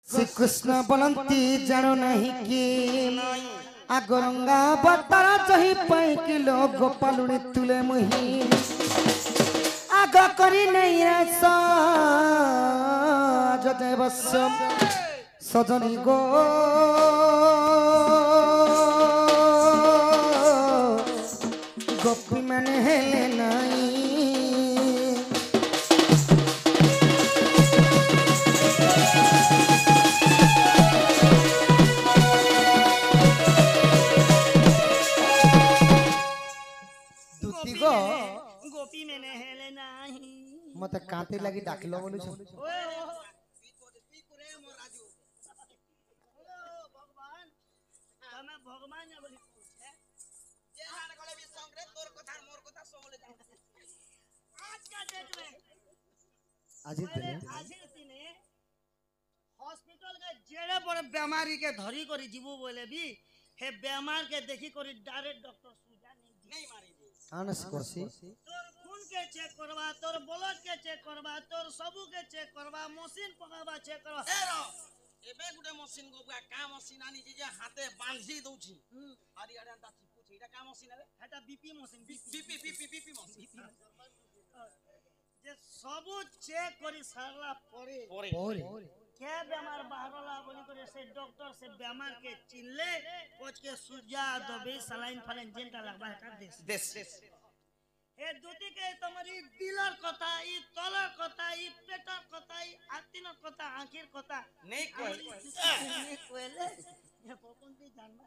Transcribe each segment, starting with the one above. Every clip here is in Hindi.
श्री कृष्ण बोलती जानो नहीं कि आगरंगा बतारा चही पाई किलो गोपालुनी तुले मुही आग करी नहीं ऐसा जदे बस सजनी गो गोपी मैंने हेले नहीं गोपी मैंने हेले नहीं मते कांते लगी डाकलो बोलु छ भगवान हमें भगवान ने बोली पूछे जे हान गले भी संगे तोर कथा मोर कथा सोले जा आज का डेट में आज दिने हॉस्पिटल के जेड़े बड़े बीमारी के धरी करी जीवो बोले भी हे बीमार के देखी करी डायरेक्ट डॉक्टर सुजा नहीं मारी आनस कोसी तोर खून के चेक करवा तोर ब्लड के चेक करवा तोर सबु के चेक करवा मशीन पकावा चेक करवा एरो एबे गुडे मशीन गोबा का मशीन आनी जे हाथे बांधी दउछि आरी आडा चिपु छै एटा का मशीन है एटा बीपी मशीन बीपी मशीन जे सबु चेक करी सारला परे के बेमार बाहरला बोली करे से डॉक्टर से बेमार के चिनले कोच के सुजा दबे सलाइन फलाइन जेंटा लगबा है देश ए दुती के तुम्हारी दिलर कथा ई तलर कथा ई पेटर कथा ई आतिन कथा आखिर कथा नहीं कोले ये पोपंती जानबा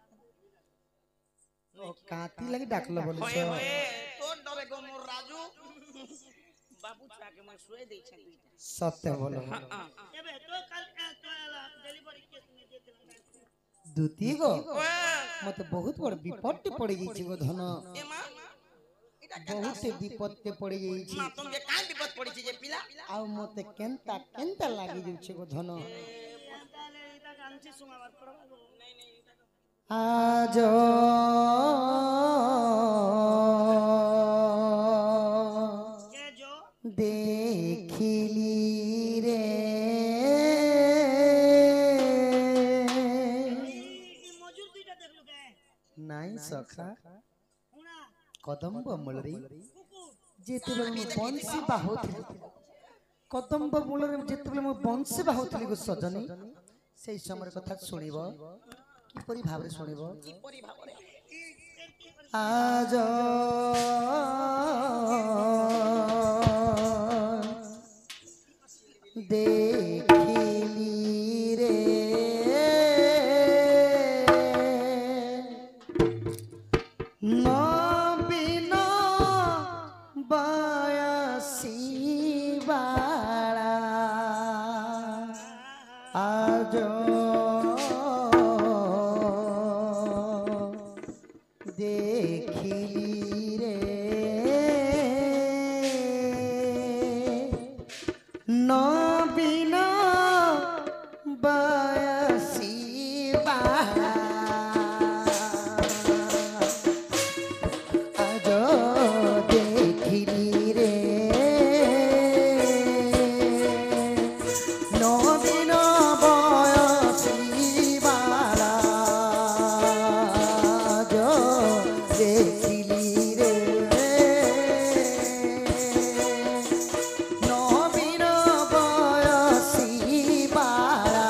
ओ काती लगी डाकलो बोले छ ओए तो डरे गो मोर राजू बाबू छा के मैं सोए दे छ सत्य बोलो एबे तो कल डिलीवरी केस में दे दिला दुती गो मते बहुत बड़ विपत्ति पड़ी गई छ गो धन ए मां बहुत विपत्ति पड़ी गई छी मां तुम जे काई विपत्ति पड़ी छी जे पिला आ मते केनता लागी जउ छ गो धन ताले इता गांची सुनावर पड़वा नहीं आज के जो देखिली रे ई मजूर दुइटा देखलु के नाई सखा हुना कदम्ब मुलरी कुकुर जेतेबेले मु बंसी बाहुथली कदम्ब मुलरी जेतेबेले मु बंसी बाहुथली गो सजनी सेई समय कथा सुनिबो किपरि भाबरे सुनिबो किपरि भाबरे आज देखिली रे नबीन बयसी बाड़ा आज देखिली रे नबीन बयसी बाड़ा आज देखिली रे नबीन बयसी बाड़ा आज देखिली रे नबीन बयसी बाड़ा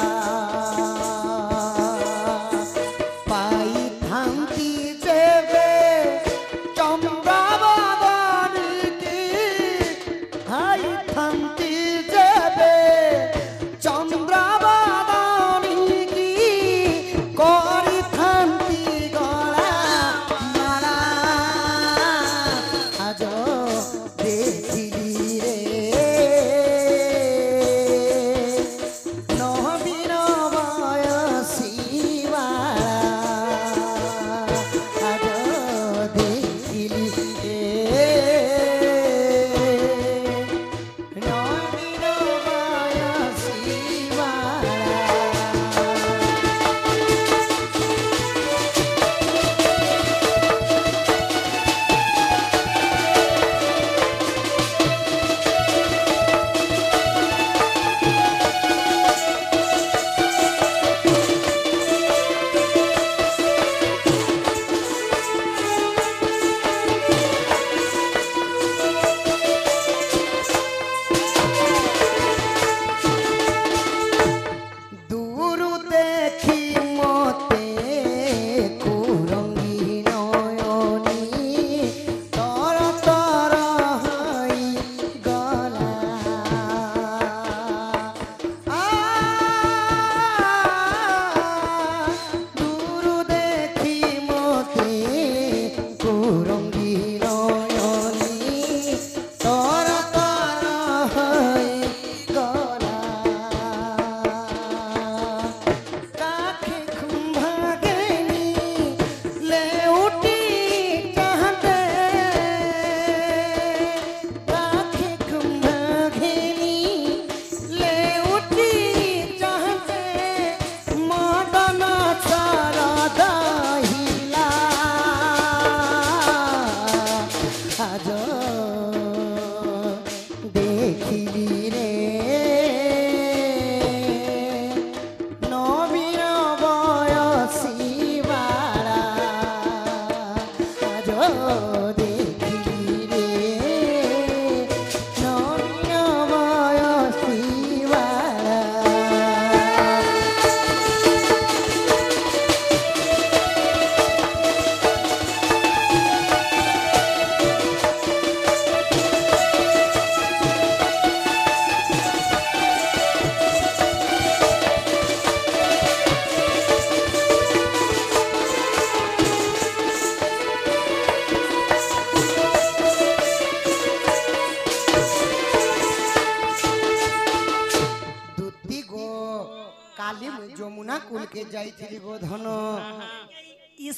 मुई जमुना कुल के जाइथिली गो धन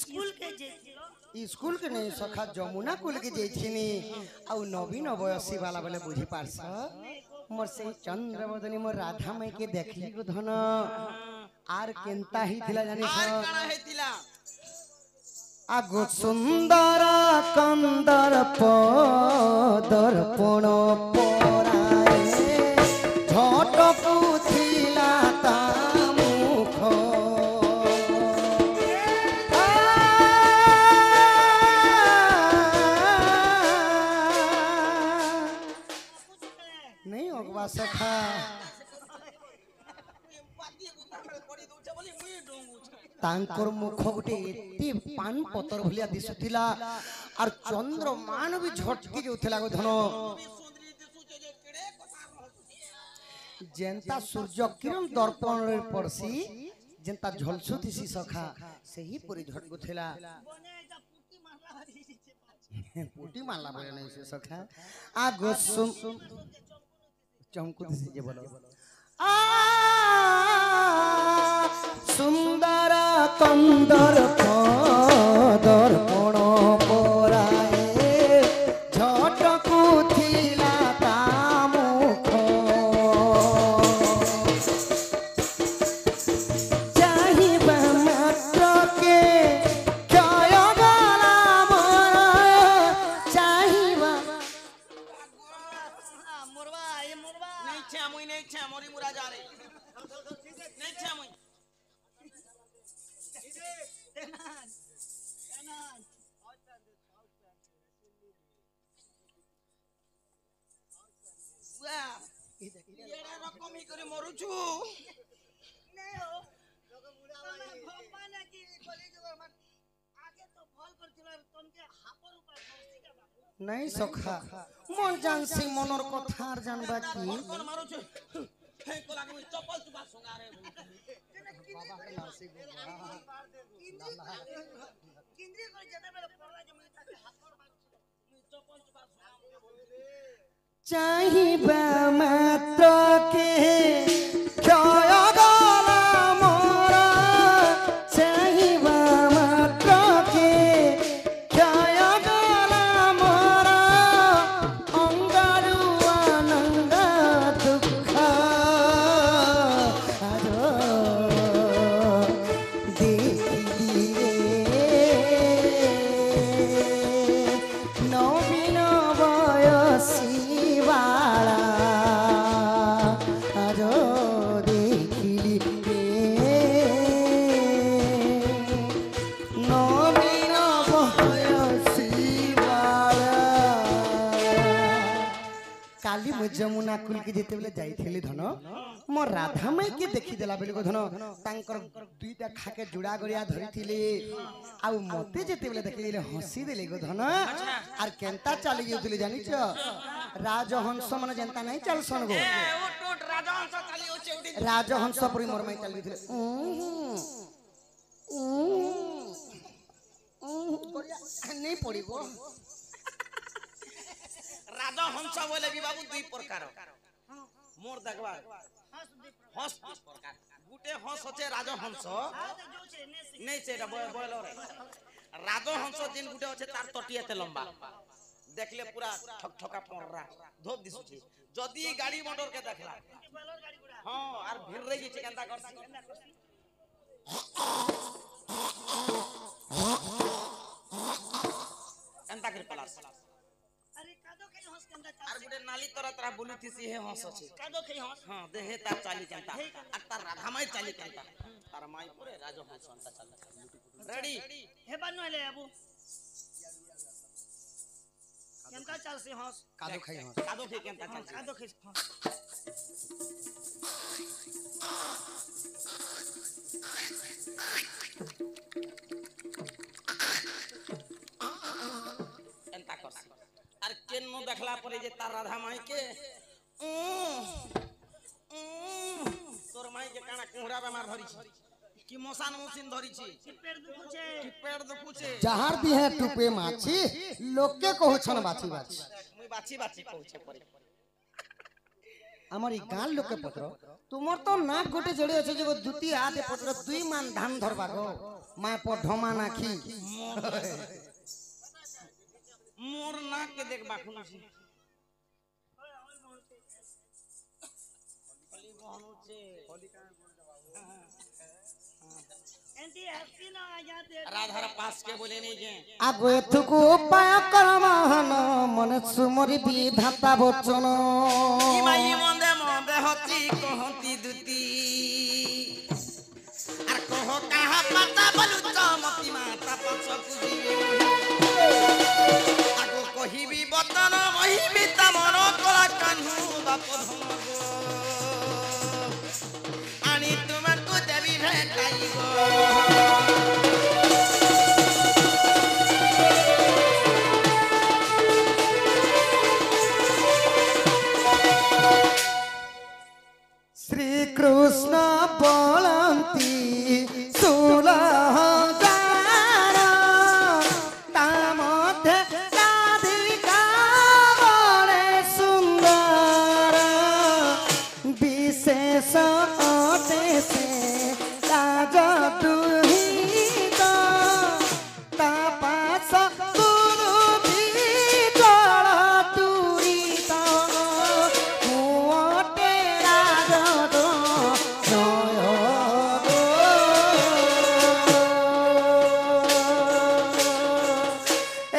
स्कूल के जेथिलो स्कूल के नहीं सखा जमुना कुल के जाइथिनी आउ नवीन बयसी वाला बोले बुझी पारस मोर से चंद्रवदनी मोर राधा माई के देखली गो धन आर केनता ही थिला जानी आर काना हेतिला आगो सुंदर कंदर दर्पण पराए झटकू थिला ता मुख नहीं अगवा सखा तांकर मुख गोटे एते पान पतर भलिया दिसुथिला और चंद्रमान भी झटकी जोथिला गो धन जेंता सूर्य किरण दर्पण रे पड़सी जेंता झलसुथिसी सखा सही पूरी झटकुथिला पुटी मारला बोले नहीं से सखा आगो चमकु दिसी जे बोलो सुंदर कंदर दर्पण पराए झटकू थिला ता मुख चाहिबा मात्र के क्षय गला मोर चाहिबा मोरवा ये मोरवा नहीं छे मोरी मुरा जा रे नहीं छे मुई रकम ही करे मरुछु नहीं हो भगवान की कॉलेज आगे तो फल करथिला तुम के हापर ऊपर का बाबू नहीं सखा मन जानसी मनर कथार जानबा की कौन मारुछु हे को लागे मैं चप्पल चुबा संगा रे बाबा के नासी केंद्रीय कर जदा बेले पड़ला जो मैं ताके हापर मारुछु मैं चप्पल चुबा संगा चाहिबा मात्र के क्षय गला मोर चाहिबा मात्र के क्षय गला मोर अंगारु आनंद दुख आरो देखिले नवीन बयसी वाला आरो देखिली नवीन बयसी वाला काली मु जमुना कुल के जेते बेले जाइथिली धन मोर राधा माई के देखि देला बेले को धन तांकर दुईटा खाके जुड़ा गरिया धरिथिले आउ मते जेते बेले देखिले हंसी देले को धन आर केनता चली गेउथिले जानिछ राजहंस माने जनता नहीं चल सन गो ए उठ उठ राजहंस चली हो चेउडी राजहंस परी मोर माई चल गेथिले नहीं पड़िबो राजहंस बोले भी बाबू दुई प्रकार मोर देखबा हंस दुई प्रकार गुटे हंस होचे राजहंस नहीं सेटा बोलो रे राजहंस जिन गुटे होचे तार तटी एते लंबा देखले पूरा ठक ठका पड़रा धोप दिसुची जदी गाड़ी मोटर के देखला हां आर भिड़ रही छे केनता करसी एंता कर पलास अरे कादो के हंस केनता आर गुटे नाली तरह तरह बोलुथीसी हे हंस अछि कादो के हंस हां देहे तार चाली केनता आ तार राधा माई चाली केनता तार माई पूरे राजो हंस अंता चल रेडी हे बानु ले बाबू केनता चल से हंस कादो खाई हंस कादो के केनता चल कादो के हंस एंता करसी आर केन्नो देखला परे जे तार राधा माई के तोर माई के काना कुहरा बेमार धरी छी कि मसान मशीन धरी छी कि पेड़ दुखुचे जहार दी है टुपे माछी लोग के कहू छन बाछी बाछी मुई बाछी बाछी कहू छे परे আমার এই গাঁ লোকে পত্র তোমার তো নাক গোটে জড়ি আছে যে দুটি হাতে পত্র 2 মান ধান ধরবা গো মা প ঢমা নাখি মোর নাকে দেখবা খুনছি राधार पास के बोले नहीं के आगो एथुकु उपाय करमान मन सुमरि विधाता वचन माई मंदे मंदे हती कहती दुती आर कह कहा पता बोलु तो मती माता पछकुजी आगो कहिबी बतन महिबी ता मन कला कान्हू बाप धमगो आनी तुमको देवी भेटाई गो श्री कृष्ण बोलंती सुलहदार तामध्य राधिका बड़े सुंदर विशेष अटे से राज दुहित तापास गुरु विजल दुरित मुअटे राज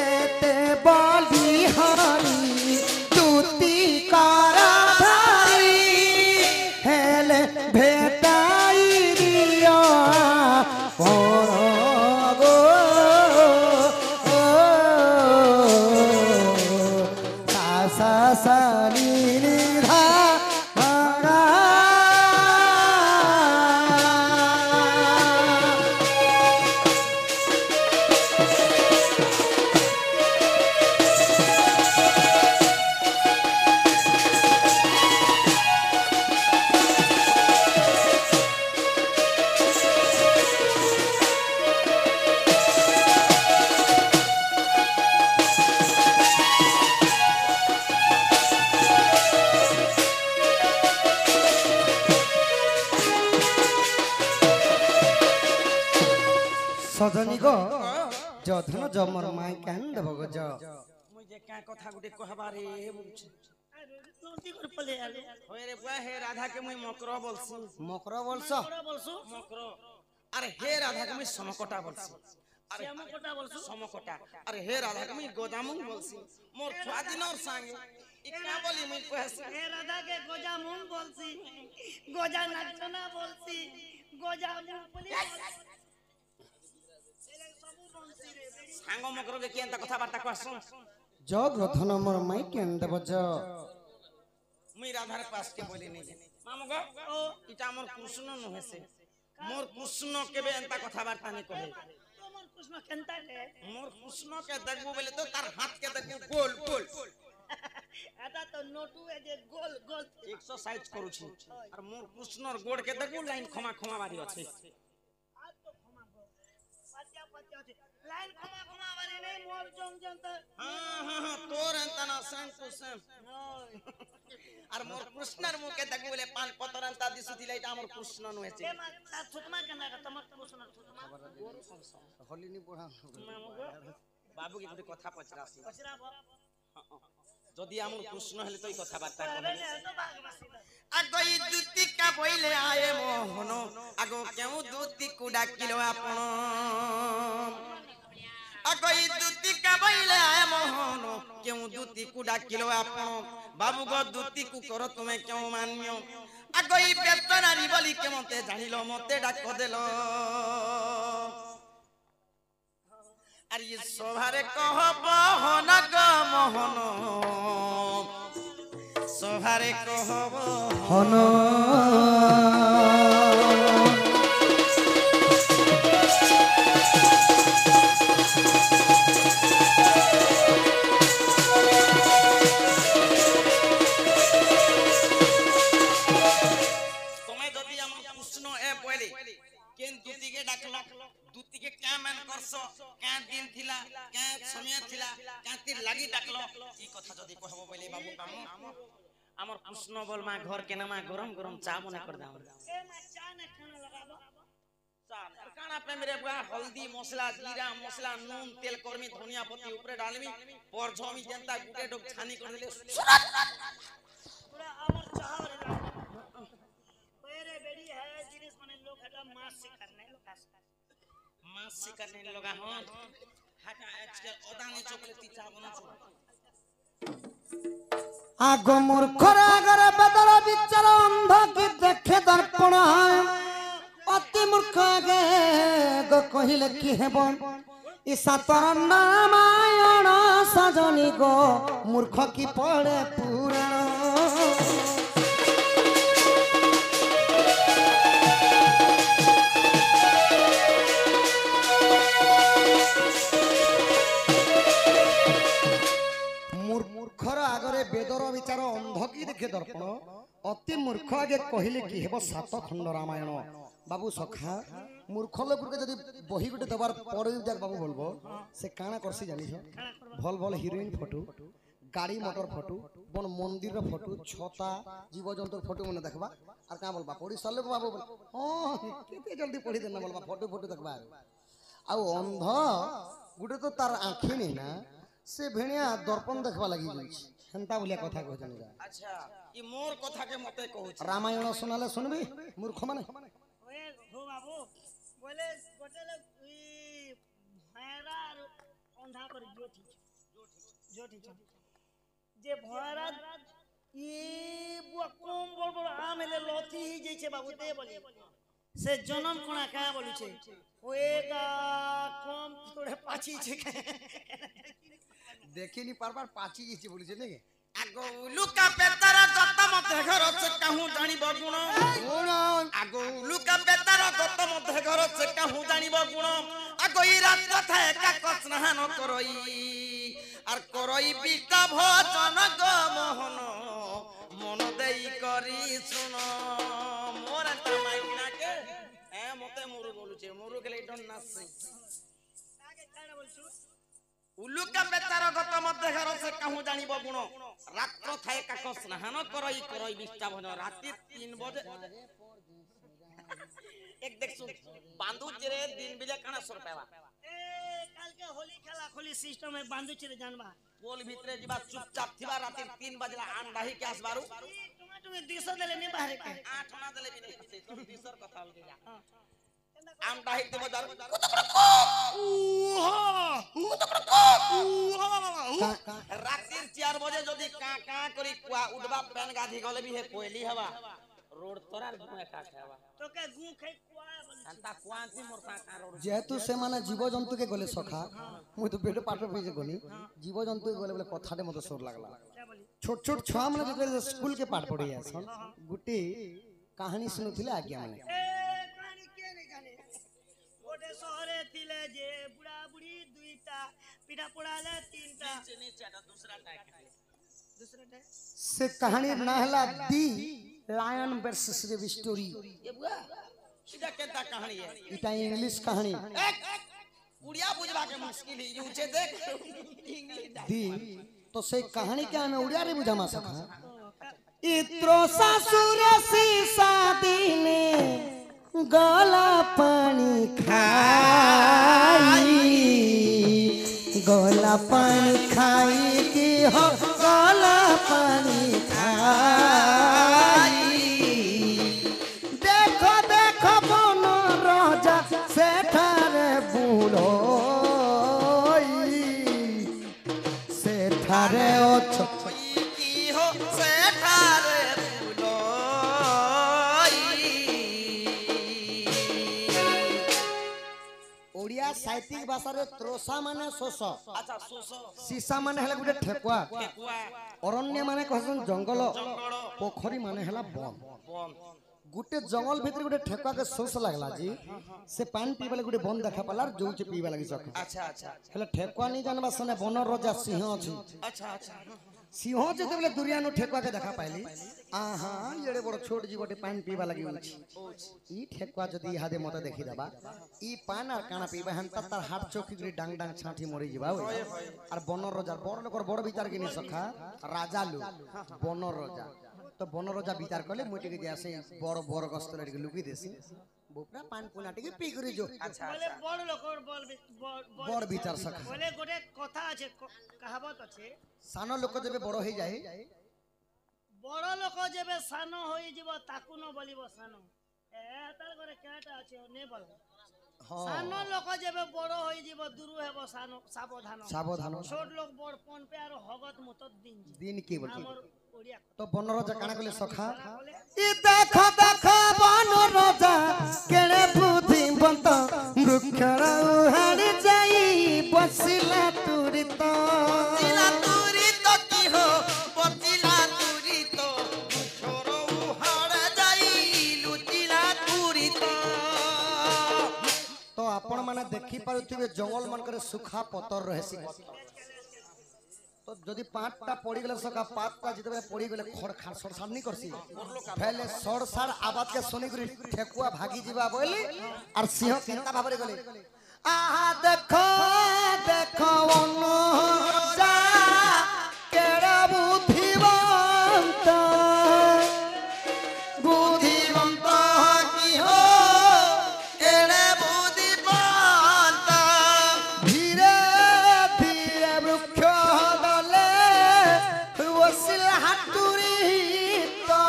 एते बलि हरि तुति कराधारी हेले भेटाई दिया परगो सा सा नी नी धा रा सजनी गो जधन जमर माई कान देव गो ज मुझे क्या कथा गुटे कहबा रे बुझ नोटी कर पले आले होय रे बुआ हे राधा के मुई मकरो बोलसी मकर बोलस मकरो अरे हे राधा के मुई समकोटा बोलसी अरे समकोटा बोलसु समकोटा अरे हे राधा के मुई गोदामुंग बोलसी मोर छुआ दिन और संगे इतना बोली मुई कहसी हे राधा के गोजामुंग बोलसी गोजा नाचना बोलसी गोजा बोली सांगो मकरो के केनता कथा बार्ता कहसु जग रथन मोर माई कान देव ज मुई राधार पास के बोली नहीं मामू गो ओ इटा मोर कृष्ण न हेसे मोर कृष्ण केबे एंता कथा बार्ता नहीं कहे तो मोर कृष्ण केनता के मोर कृष्ण के देखबो बोले तो तार हाथ के देखबो गोल गोल एटा तो नोटू ए जे गोल गोल एक्सरसाइज करू छी और मोर कृष्णर गोड़ के देखबो लाइन खमा खमा बारी अछि आज तो खमा गो पातिया पातिया अछि लाइन खमा खमा बारी नहीं मोर जम जम तो हां तोर एंता ना सेम टू सेम আর মোর কৃষ্ণর মুখে দেখবো বলে পান পতরান্তা দিছু দিলে এটা আমার কৃষ্ণ নহেছে এ মা ছুটমা কেন তোমার কৃষ্ণর ছুটমা হলিনি পড়া বাবু কি গুটি কথা পচরাছি পচরাবো যদি আমার কৃষ্ণ হলে তোই কথা বার্তা কবে আগই দুতিকা বইলে আয়ে মোহন আগো কেউ দুতিকু ডাকিলো আপন আগই দুতিকা বইলে আয়ে মোহন কেউ দুতিকু ডাকিলো আপন बाबू गो दूती को करो तुम्हें क्यों मानियो আগই বেতনারি বলি কে মতে জানিলো মতে ডাক দেলো আর এই সভারে কহব হন গো মোহন সভারে কহব হন আমার কৃষ্ণ বল মা ঘর কেনা মা গরম গরম চা মনে করে দাও ए मा चा ने खाना लगाबो চা কানা पे मेरे बुआ हल्दी मसला जीरा मसला नून तेल कर्मी धनिया पत्ती ऊपर डालमी पर झमी जनता गुटे डोक छानी कर दिले पूरा अमर चाहर पेरे बेड़ी है जिनिस माने लोग हटा मास से करने लोग मास से करने लगा हां हाका आजकल ओदानी चॉकलेट चा बना আগ মূর্খর আগরে বেদর বিচার অন্ধ কি দেখে দর্পণ অতি মূর্খ আগে গো কহিলে কি হেব ঈশা তোর নামায়ণ সজনী গো মূর্খ কি পড়ে পুরাণ মূর্খর আগরে বেদর বিচার অন্ধ কি দেখে দর্পণ অতি মূর্খ আগে কহিলে কি হেব সাত খণ্ড রামায়ণ বাবু সখা মূর্খ লোককে যদি বহি গুটে দেবার পরে যাক বাবু বলবো সে কানা করছি জানিস ভাল ভাল হিরোইন ফটো গাড়ি মোটর ফটো বন মন্দির ফটো ছতা জীবজন্তুর ফটো মনে দেখবা আর কা বলবা পড়ি সরলে বাবু কেতে জলদি পড়ি দেন না বলবা ফটো ফটো দেখবা আর অন্ধ গুটে তো তার আঁখি নেই না से भेणिया दर्पण देखवा लगी जाइछ हेंता बोलिया कथा कहजन जा अच्छा ई मोर कथा के मते कहू रामायण सुनाले सुनबी मूर्ख माने ओए हो बाबू बोले गोटेले ई भैरा अंधा पर जोठी जे भैरा ई बुआ कम बड़ आम ले लथी जे छे बाबू ते बोली से जन्म कोना का बोली छे ओएगा कम थोड़े पाछी छे देखिनी पार पाची गईछे बोली छे नेगे आगो लुका पेतारा गत मते घर से कहूं जानिबो गुण आगो लुका पेतारा गत मते घर से कहूं जानिबो गुण आगो ई रात कथा एका कस्ना न करई आर करई बिका भजन ग मोहन मन देई करी सुन मोर तमाइना के ए मते मुरु बोलु छे मुरु गेले डन नासई आगे काना बोलछु उलुका बेतार गत मध्य घर से कहूं जानिबो गुण रात्र थाए काक स्नान करई करई बिष्टा भन राति 3 बजे एक देख सुन बांधु चिरे दिन बिले काना सर पावा ए काल के होली खेला खोली सिस्टम में बांधु चिरे जानबा बोल भीतरे जीवा चुपचाप थिबा राति 3 बजला आन दाही के आसबारू टमाटो में 200 देले ने बाहर के 8 ना देले बिने से तो तीसर कथा हो जा आम दाही ते बजार राति 4 बजे जदी का का करी कुआ उडबा पेन गाधी गले भी है कोयली हवा रोड तोरार घुमे का खावा तो के गु खाई कुआ बोली अंता कुआंती मोरसा का रोड जेहेतु से माने जीवजंतु के गले सखा मु तो बेड पाठ पे जे गनी जीवजंतु के गले बोले कथाटे मते सोर लागला क्या बोली छोट छोट छुआ माने जे स्कूल के पाठ पढ़ी आसन गुटी कहानी सुनुथिले आज्ञा माने ए कहानी के नहीं जाने गोटे शहरे थिले जे बुढ़ा बुढ़ी दुईटा पिठा पोड़ाले तीनटा नीचे ना दूसरा टाइप दूसरा टाइप से कहानी ना हला दी लायन वर्सेस द स्टोरी ये बुआ इदा केता कहानी है इटा इंग्लिश कहानी उड़िया बुझवा के मुश्किल है यूचे देख इंग्लिश दी तो से कहानी के हमें उड़िया रे बुझामा सका इत्रो ससुर सीसा दिने गला पानी खाई गला पानी खाई की हो गला पानी खाई देखो देखो बन राजा सेठारे बुलोई सेठारे ओछो की हो सेठारे ओडिया साहित्यिक भाषा रे त्रोसा माने शोष अच्छा सोसो सीसा माने हला गुटे ठेकुआ ठेकुआ अरण्य माने कहसन जंगल जंगल पोखरी माने हला वन बन गुटे जंगल भीतर गुटे ठेकुआ के शोष लागला जी से पानी पीबले गुटे बन देखा पलार जोचे पीबा लागि सक अच्छा अच्छा हला ठेकुआ नहीं जानबा सने बनर राजा सिंह अछि अच्छा अच्छा सिंह जेतेबेले दुरियानो ठेकुआ के देखा पाइली आहा एड़े बड़ छोट जीवटे पानी पीबा लागि अछि ई ठेकुआ जदी हादे मते देखि दबा ई पान आर काना पीबा हन तत्तर हाथ चौकी गरी डांग डांग छाठी मरि जिबा ओय आर बनर राजा बड़ लोकर बड़ विचार के नि सखा राजा लो बनर राजा तो बनरजा विचार कले मुई टिके जासे बड़ बड़ गस्तले टिके लुकी देसी बुपरा पान पुना टिके पी करी जो अच्छा बोले अच्छा बड़ लोक बड़ विचार सखा बोले गोटे कथा আছে कहावत আছে सानो लोक जेबे बड़ होई जाए বড় লোক যেবে সানো হয়ে যাব তাকু ন বলিব সানো তার করে কেটা আছে নে বল हां সানো লোক যেবে বড় হয়ে যাব দূর হেব সানো সাবধান सावधान ছোট লোক বড় পন পে আর হগত মত দিন दिन की बोलती আমার ওড়িয়া तो बनरजा काना कले सखा বলে ই দেখো দেখো बनरजा केड़े बुद्धिमंत वृक्षर उहाड़ी जाई बसिला तुरी तो बचिला तुरी तो की हो बचिला तुरी तो छोरो उहाड़ जाई लुचिला तुरी तो आपण माने देखि पारुथिबे जंगल मन करे सुखा पतर रहसी तो जदि पांचटा पड़ी गेले सका पांचटा जितबे पड़ी गेले खड़ खाड़ सड़साड़ नहीं करसी पहले सड़साड़ आवाज के सुनि करी ठेकुआ भागी जीवा बोली और सिंह केनता भाबरे गले आहा देखो देखो जा केड़ा बुद्धिवंत बुद्धिवंत की हो एड़े बुद्धिमान धीरे धीरे वृक्ष दले वसिल हातुरी तो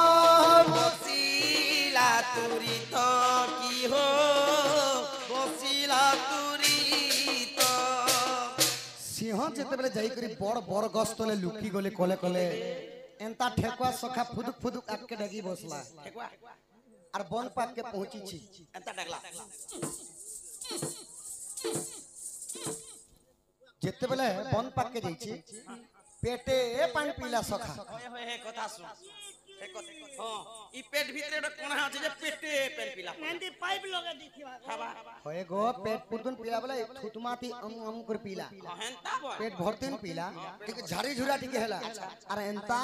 बचिला तुरी तो की हो बचिला तुरी तो सिंह जेते बेले जाई करी बड़ बड़ गस्तले लुकी गले कोले कोले एंता ठेकुआ सखा फुदुक फुदुक आके डगी बसला ठेकुआ और बन पाक के पहुंची छी एंता डगला जेते बेले बन पाक के जाई छी पेटे पानी पीला सखा होए होए हे कथा सुन हे कथा हां ई पेट भीतर एटा कोना আছে যে পেটে পেন পিলা নেন্দি পাইপ লগে দিছিবা খাবা होए गो पेट पुरदुन पीला बेले थुतमाती अम कर पीला हेंता बोल पेट भरतीन पीला ठीक झाड़ी झुरा टिके हैला अरे एंता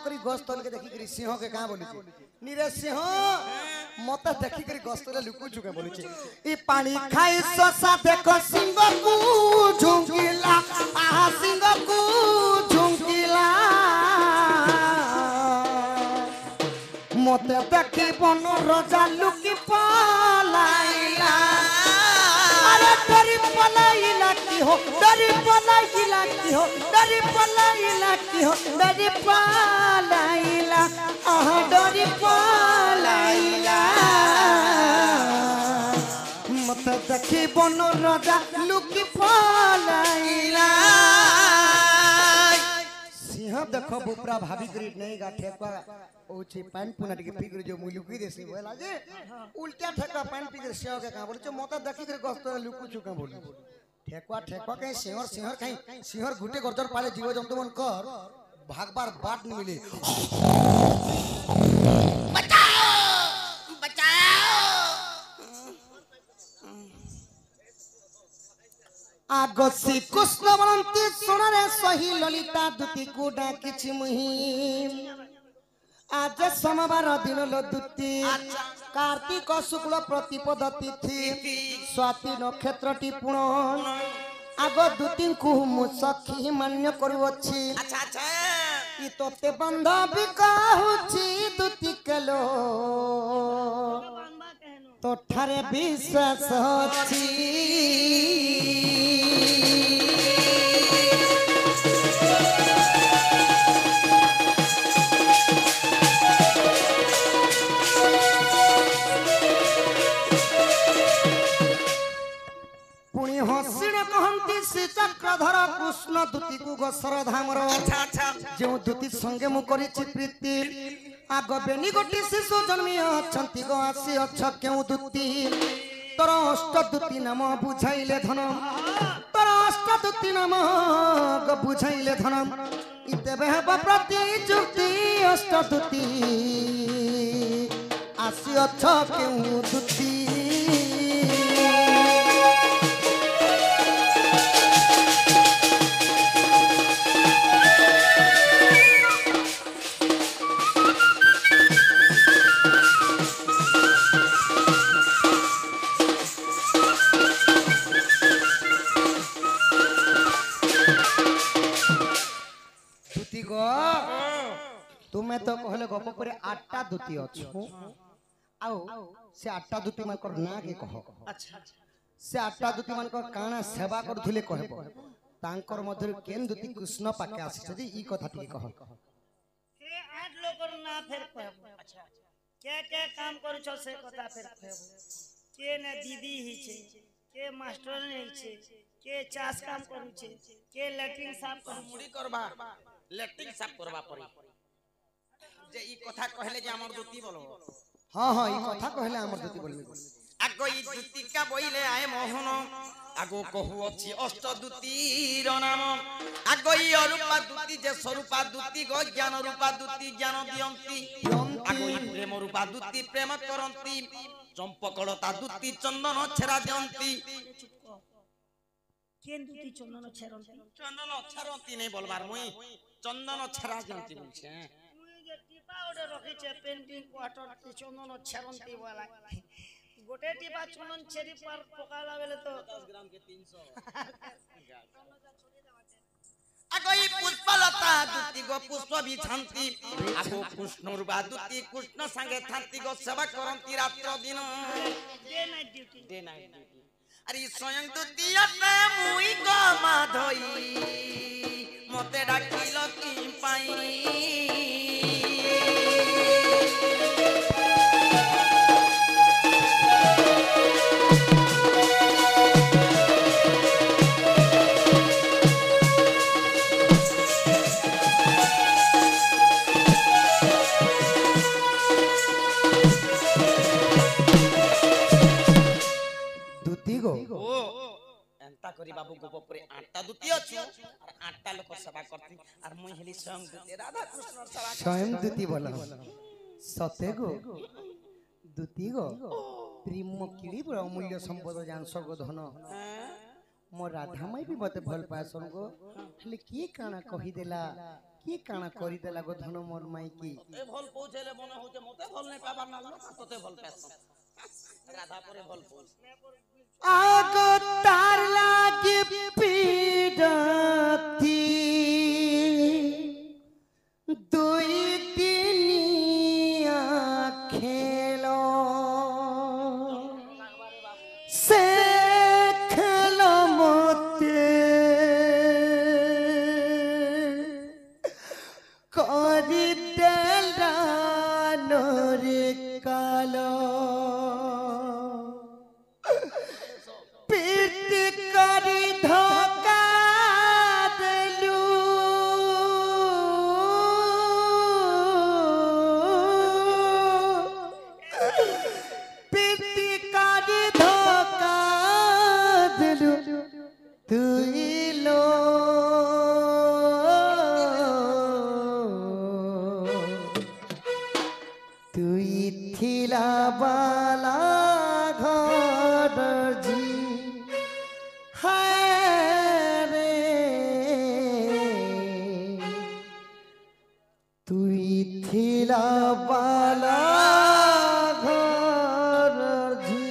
करी गस्तल के देखि करी सिंह के का बोली छी निरे सिंह मते देखि करी गस्तले लुकु चुके बोली छी ई पानी खाई ससा देखो सिंह को झुंकिला आहा सिंह को झुंकिला मते देखि बनरजा लुकी पलाइला अरे डरी पलाइला की हो डरी पलाइला की हो डरी पलाइला की हो डरी पलाइला आहा डरी पलाइला मत देखी बनरजा लुकी पलाइला सिंह देखो बुपरा भाभी करी नहीं गा ठेकुआ ओछि पान पुना टिके पी करी जो मुई लुकी देसी बोला जे उल्टा ठेकुआ पान पी करी सिंह के का बोले मत देखी करी गस्त लुकु चुका बोली ठेकुआ ठेकुआ कहीं सिंहर सिंहर कहीं सिंहर गुटे गर्जर पाले जीव जंतु मन कर भागबार बाट नहीं मिले आगो श्री कृष्ण बनंती सुनरे सही ललिता दुती को डाकिछि मुहि आज सोमवार दिन लो दुती कार्तिक शुक्ल प्रतिपद तिथि स्वाति नक्षत्रटी पुण आगो दुती को मु सखी मान्य करूछि अच्छा अच्छा ई तोते बांधव कहूछि दुती केलो बांधबा कहनो तो ठारे विश्वास अछि पुणी हसीण कहती श्री चक्रधर कृष्ण दूती को गोसर धामर अच्छा अच्छा जो दूती संगे मु करिछि प्रीति आग बेनी गोटी शिशु जन्मी अछंती गो आसी अछ केउ दूती तोर अष्ट दूती नाम बुझाइले धन तोर अष्ट दूती नाम ग बुझाइले धन इते बेहब प्रति जुक्ति अष्ट दूती आसी अछ केउ दूती तुम तुमे तो कहले गप पर 8टा दुती अछि आओ से 8टा दुती मन कर ना के कह अच्छा से 8टा दुती मन कर काना सेवा करथुले कहबो तांकर मध्य केन दुती कृष्ण पाके आसी ई कथा टिके कह के 8 लोकर ना फेर कहबो अच्छा के काम करू छ से कथा फेर कहबो के ने दीदी ही छे के मास्टर नहीं छे के चास काम करू छे के लैट्रिन साफ करू मुड़ी करबा लेटिंग साफ करबा पड़ी जे ई कथा कहले जे हमर दुती बोलो हां हां ई कथा कहले हमर दुती बोलबे आगो ई दुती का बोइले आए मोहन आगो कहू अछि अष्ट दुतीर नाम आगो ई अरूपा दुती जे स्वरूपा दुती गो ज्ञान रूपा दुती ज्ञान दियंती आगो ई प्रेम रूपा दुती प्रेम करंती चंपकलता दुती चंदन छेरा दियंती केन दुती चंदन छरंती नहीं बोलबार मुई चंदन छेरा दियंती बोलछे मुई जे टिपा ओडे रखी छे पेंटिंग क्वार्टर चंदन छरंती वाला गोटे टिपा चंदन छेरी पर पकाला बेले तो 10 ग्राम के 300 आगो ई पुष्पलता दुती गो पुष्प भी छंती आगो कृष्ण रूपा दुती कृष्ण संगे थांती गो सेवा करंती रात्र दिन डे नाइट ड्यूटी अरे स्वयं दुती अपने मुई गो माधई मते डाकिल की पाई दुती गो ओ एंता करी बाबू गो परे 8टा दुती अछि और 8टा लोक सेवा करती और मुई हेली स्वयं दुती राधा कृष्ण सेवा स्वयं दुती बोला सते गो दुती गो प्रेम किड़ी बड़ अमूल्य संपद जानस गो धन मो राधा माई भी मते भल पासन गो हले की काना कहि देला की काना करि देला गो धन मोर माई की ए भल पहुंचेले बने होते मते भल नहीं पाबार ना लोक तते भल पास राधा परे भल पहुंच आगो तार लागे पीड़ती दुई दिनिया खेलो से खेलो मोते करी देला नोरे कालो पीट करी धोखा देलू पीट करी धोखा देलू तुई लो तुई थिला बाला घर जी रे तुई थिला बाला घर जी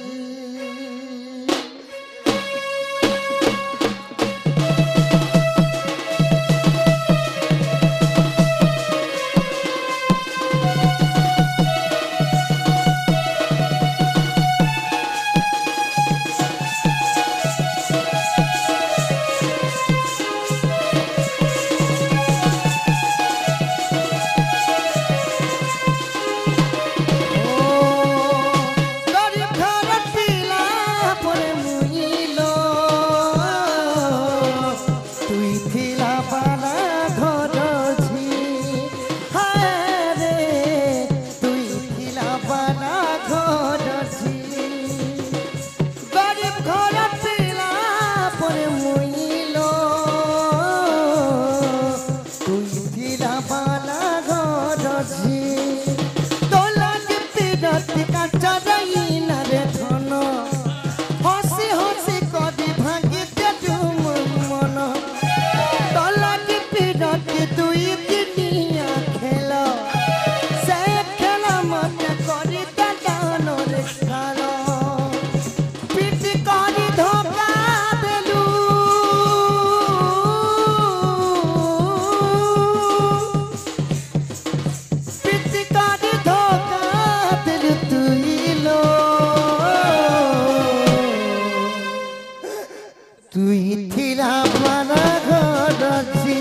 তুই থিরা পারা ঘরছি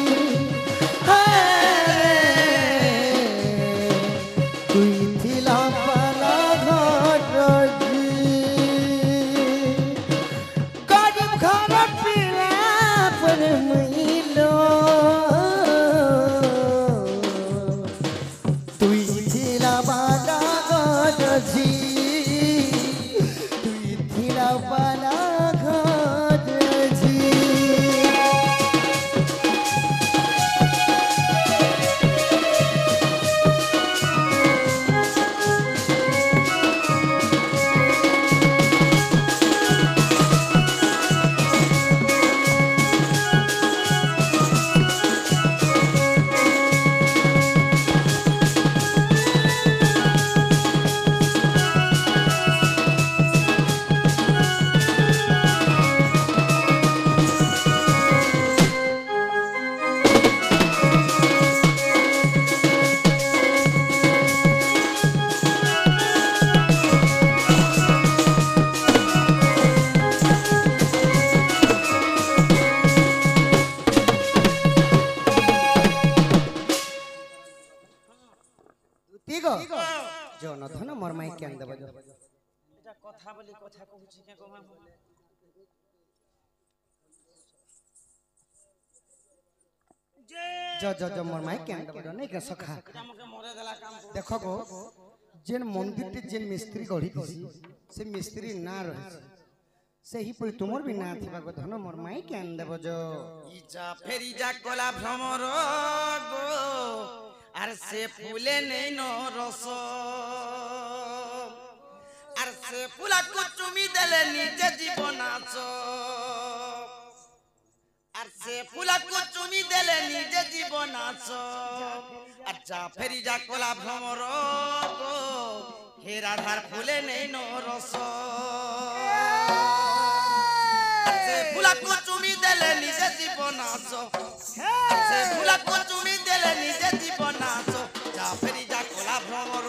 তুই থিলা পারা ঘরছি গরিব ঘর পিলা পর মইল তুই থিলা পারা ঘরছি তুই থিলা পারা জনধন মোর মাই কেন দেব এটা কথা বলি কথা কହୁছি কে কমা বলে যে জ মোর মাই কেন দেব নাই কে সখা আমাকে মরে দেলা কাম কর দেখো গো যেন মন্দিরটি যেন মিস্ত্রি গঢ়ি দিছি সে মিস্ত্রি না রহিছে ସେହି ପରି ତୁମର ବି ନା ଥିବା ଗো ଧନ ମୋର ମାଇ କେନ୍ ଦେବ ଯ ইজা ফেরি যা কলা ভ্রমর গো আর সে ফুলে নেই ন রস আর সে ফুলাকু চুমি দেলে নিজে জীবন আছ আর সে ফুলাকু চুমি দেলে নিজে জীবন আছ আর যা ফেরি যা কলা ভ্রমর গো হে রাধার ফুলে নেই ন রস সে ফুলাকু চুমি দেলে নিজে জীবন আছ সে ফুলাকু চুমি দেলে নিজে জীবন আছ যা ফেরি যা কলা ভ্রমর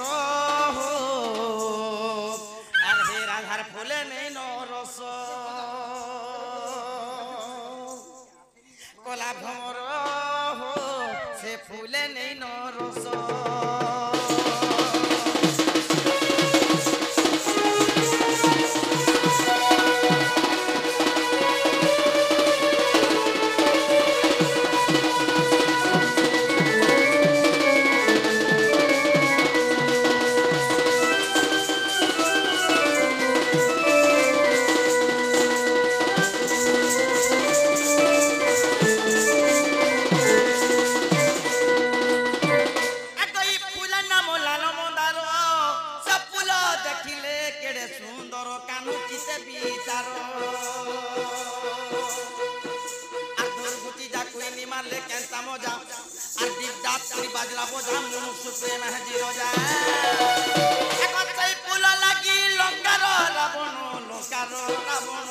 আর হে রাধার ফুলে নেই ন রস কলা ভ্রমর সে ফুলে নেই ন রস বাজলা বোঝা মনুষ্য প্রেম হাজির যায় এখন সেই ফুল লাগি লঙ্কার রাবণ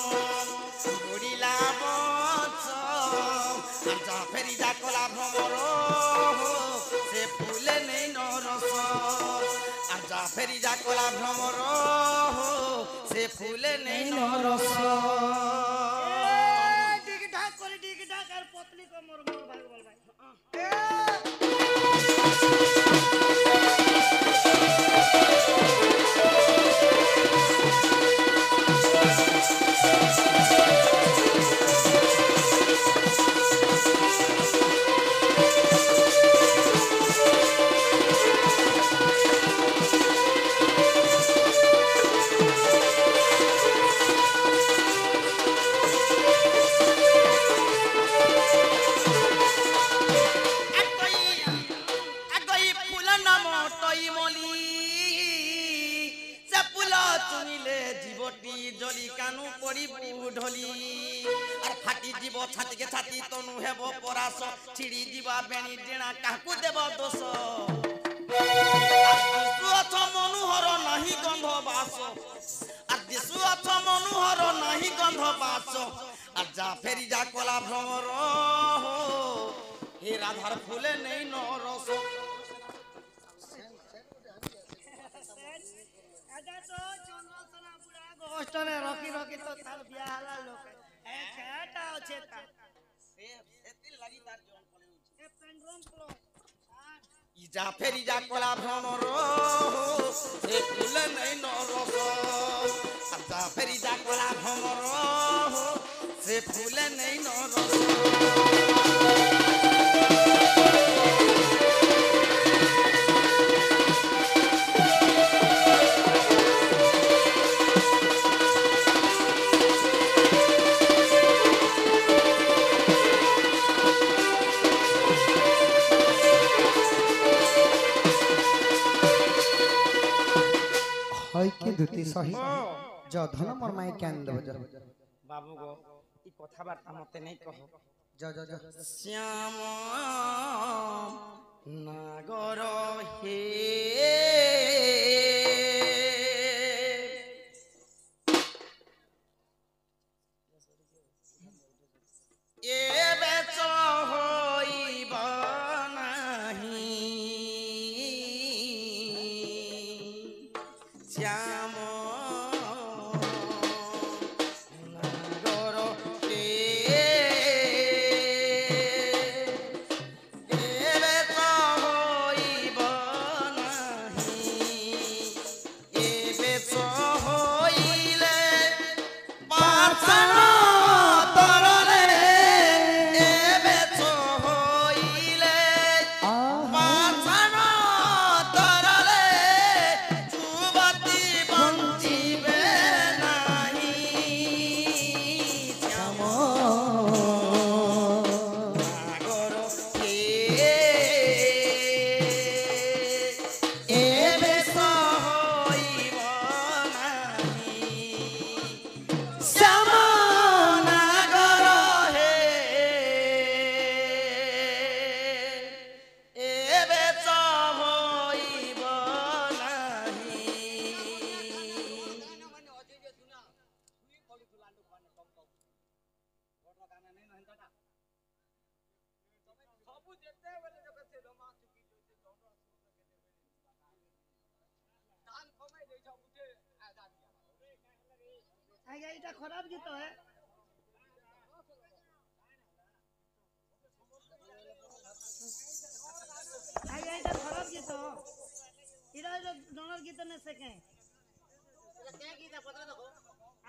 গড়িলা বছ আর যা ফেরি যা কলা ভ্রমর সে ফুলে নেই নরস আর যা ফেরি যা কলা ভ্রমর সে ফুলে নেই নরস ঠিক ঠাক করে ঠিক ঠাক আর পতলি কমর মোর ভাই বল ভাই জলি কানু পড়িবু ঢলি আর ফাটি দিব ছাতিকে ছাতি তনু হেব পরাস ছিড়ি দিবা বেণী ডেণা কাহকু দেব দোষ দিশু অছ মনোহর নাহি গন্ধ বাস আর দিশু অছ মনোহর নাহি গন্ধ বাস আর যা ফেরি যা কলা ভ্রমর হে রাধার ফুলে নেই নরস অষ্টনে রকি রকি তো তার বিয়া হলা লোক এ খেটা আছে তা এতি লাগি তার জন পড়ে উঠছে এ পেন্ড্রম প্লস ইজা ফেরি যা কলা ভ্রমর এ ফুল নাই নরস আজা ফেরি যা কলা ভ্রমর সে ফুল নাই নরস হয় কি দুতি সহি য ধন মোর মাই কেন দেব য বাবু গো ই কথাবার্তা মতে নাই কহ য য য শ্যাম নাগর হে এ বেচ হইব নাহি শ্যাম নাগর হে এ বেচ হইব নাহি এ বেচ হইলে পাছান তরলে এ বেচ হইলে পাছান তরলে যুবতী বঞ্চিবে নাহি শ্যাম নাগর হে এ বেচ হইব নাহি শ্যাম নাগর হে এ বেচ হইব নাহি আগে এটা খারাপ গীত হ্যাঁ আগে এটা খারাপ গীত এটা ডনর গীত নে সেকে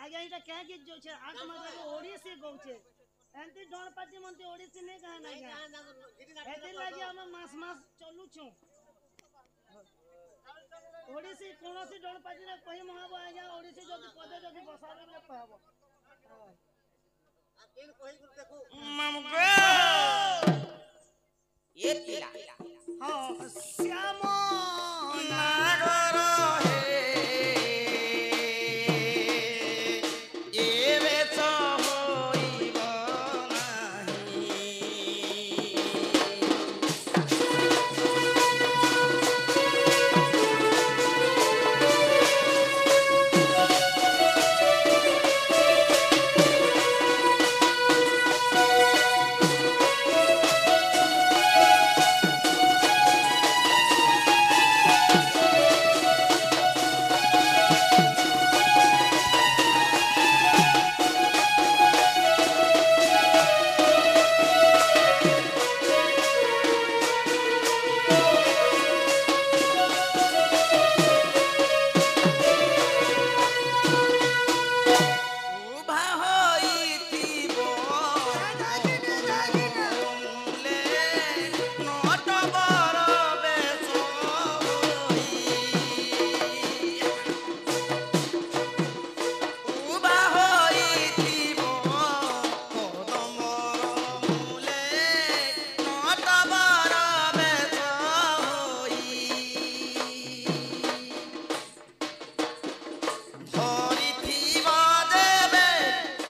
আগে এটা কে গীত যাচ্ছে আজ মাঝে ওড়িশি গাউছে এন্তি ডন পাতি মন্তি ওড়িশি নেই কাহা না এতে লাগি আমি মাস মাস চলুছু ওড়িশি কোনসি ডন পাতি রে কহি মহাব আজ্ঞা ওড়িশি যদি পদে যদি বসাবে লে কহব মামুকে